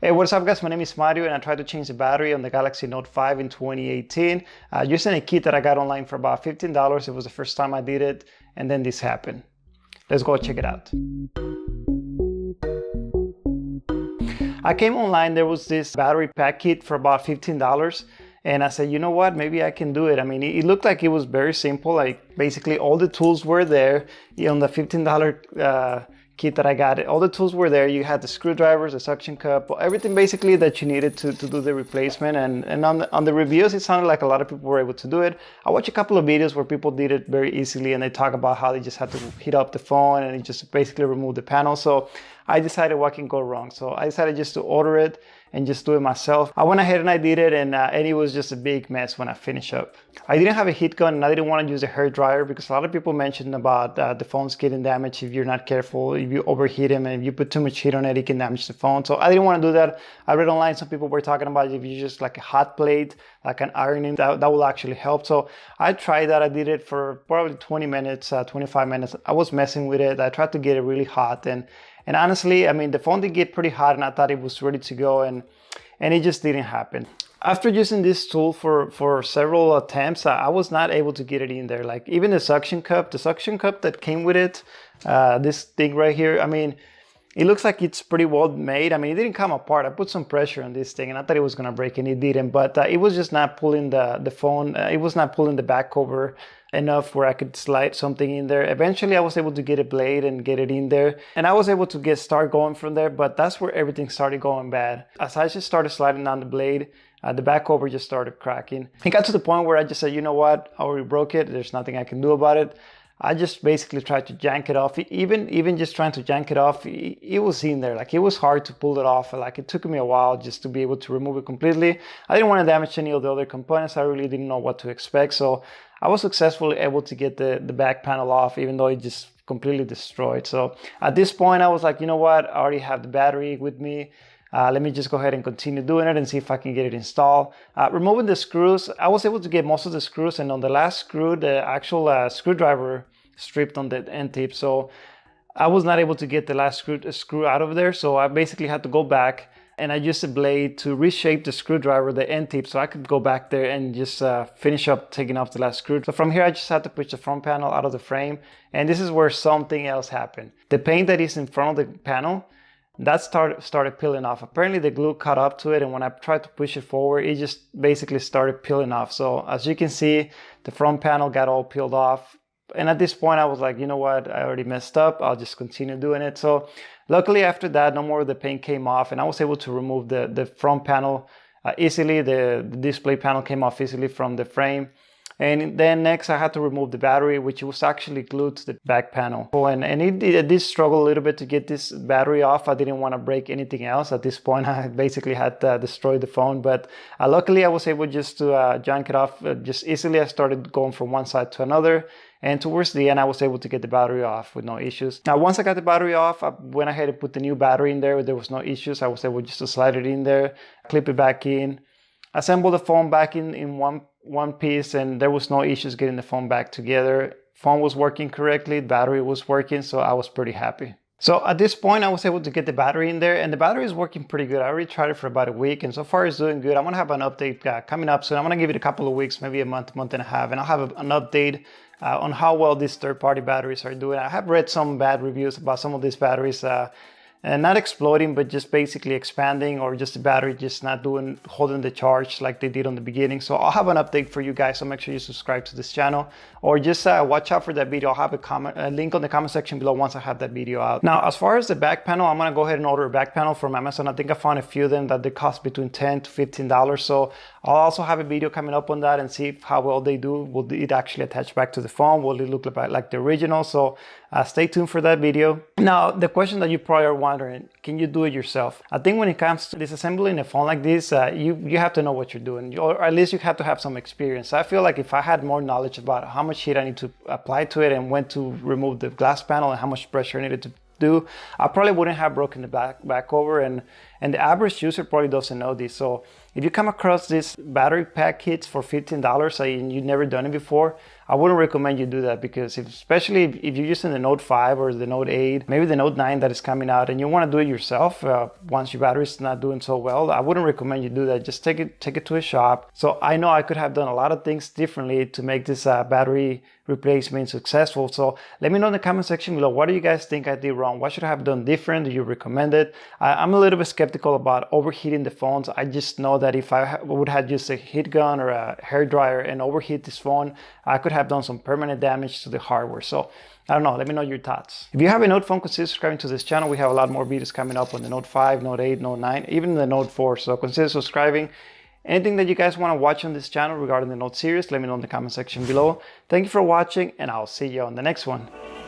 Hey, what's up guys? My name is Mario and I tried to change the battery on the Galaxy Note 5 in 2018 using a kit that I got online for about $15. It was the first time I did it and then this happened. Let's go check it out. I came online, there was this battery pack kit for about $15 and I said, you know what, maybe I can do it. I mean, it looked like it was very simple. Like basically all the tools were there on the $15 kit that I got. All the tools were there. You had the screwdrivers, the suction cup, everything basically that you needed to do the replacement. And on the reviews, it sounded like a lot of people were able to do it. I watched a couple of videos where people did it very easily and they talk about how they just had to heat up the phone and it just basically removed the panel. So I decided what can go wrong. So I decided just to order it and just do it myself. I went ahead and I did it and it was just a big mess when I finished up. I didn't have a heat gun and I didn't want to use a hair dryer because a lot of people mentioned about the phones getting damaged if you're not careful, if you overheat them and if you put too much heat on it, it can damage the phone. So I didn't want to do that. I read online some people were talking about if you just like a hot plate, like an ironing, that will actually help. So I tried that. I did it for probably 20 minutes, 25 minutes. I was messing with it. I tried to get it really hot and honestly, I mean, the phone did get pretty hot and I thought it was ready to go and it just didn't happen. After using this tool for several attempts, I was not able to get it in there. Like even the suction cup that came with it, this thing right here, I mean, it looks like it's pretty well made. I mean, it didn't come apart. I put some pressure on this thing and I thought it was gonna break and it didn't, but it was just not pulling the phone. It was not pulling the back cover enough where I could slide something in there. Eventually I was able to get a blade and get it in there and I was able to start going from there, but that's where everything started going bad. As I just started sliding down the blade, the back cover just started cracking. It got to the point where I just said, you know what, I already broke it. There's nothing I can do about it. I just basically tried to jank it off. Even just trying to jank it off, it was in there. Like it was hard to pull it off. Like it took me a while just to be able to remove it completely. I didn't want to damage any of the other components. I really didn't know what to expect. So I was successfully able to get the back panel off, even though it just completely destroyed. So at this point, I was like, you know what? I already have the battery with me. Let me just go ahead and continue doing it and see if I can get it installed. Removing the screws, I was able to get most of the screws, and on the last screw, the actual screwdriver stripped on the end tip. So I was not able to get the last screw out of there. So I basically had to go back and I used a blade to reshape the screwdriver, the end tip, so I could go back there and just finish up taking off the last screw. So from here, I just had to push the front panel out of the frame. And this is where something else happened. The paint that is in front of the panel, that started peeling off. Apparently the glue caught up to it, and when I tried to push it forward, it just basically started peeling off. So as you can see, the front panel got all peeled off. And at this point I was like, you know what, I already messed up. I'll just continue doing it. So luckily after that, no more of the paint came off and I was able to remove the front panel easily. The display panel came off easily from the frame. And then next I had to remove the battery, which was actually glued to the back panel. And it did struggle a little bit to get this battery off. I didn't want to break anything else. At this point, I basically had destroyed the phone. But luckily I was able just to jank it off just easily. I started going from one side to another. And towards the end, I was able to get the battery off with no issues. Now, once I got the battery off, I went ahead and put the new battery in there. There was no issues. I was able just to slide it in there, clip it back in, assemble the phone back in one piece, and there was no issues getting the phone back together. Phone was working correctly, battery was working, so I was pretty happy. So at this point, I was able to get the battery in there, and the battery is working pretty good. I already tried it for about a week, and so far it's doing good. I'm gonna have an update coming up soon. I'm gonna give it a couple of weeks, maybe a month and a half, and I'll have an update on how well these third-party batteries are doing. I have read some bad reviews about some of these batteries and not exploding, but just basically expanding, or just the battery just not holding the charge like they did on the beginning. So I'll have an update for you guys, so make sure you subscribe to this channel, or just watch out for that video. I'll have a link on the comment section below once I have that video out. Now, as far as the back panel, I'm gonna go ahead and order a back panel from Amazon. I think I found a few of them that they cost between $10 to $15. So I'll also have a video coming up on that and see how well they do. Will it actually attach back to the phone? Will it look like the original? So stay tuned for that video. Now, the question that you probably are wondering, can you do it yourself? I think when it comes to disassembling a phone like this, you have to know what you're doing, or at least you have to have some experience. I feel like if I had more knowledge about how much heat I need to apply to it and when to remove the glass panel and how much pressure I needed to do, I probably wouldn't have broken the back cover and And the average user probably doesn't know this. So if you come across these battery pack kits for $15 and you've never done it before, I wouldn't recommend you do that, because especially if you're using the Note 5 or the Note 8, maybe the Note 9 that is coming out, and you want to do it yourself once your battery is not doing so well, I wouldn't recommend you do that. Just take it to a shop. So I know I could have done a lot of things differently to make this battery replacement successful. So let me know in the comment section below, what do you guys think I did wrong? What should I have done different? Do you recommend it? I'm a little bit skeptical about overheating the phones. I just know that if I would have used a heat gun or a hair dryer and overheat this phone, I could have done some permanent damage to the hardware. So I don't know, let me know your thoughts. If you have a Note phone, consider subscribing to this channel. We have a lot more videos coming up on the Note 5, Note 8, Note 9, even the Note 4. So consider subscribing. Anything that you guys want to watch on this channel regarding the Note series, let me know in the comment section below. Thank you for watching, and I'll see you on the next one.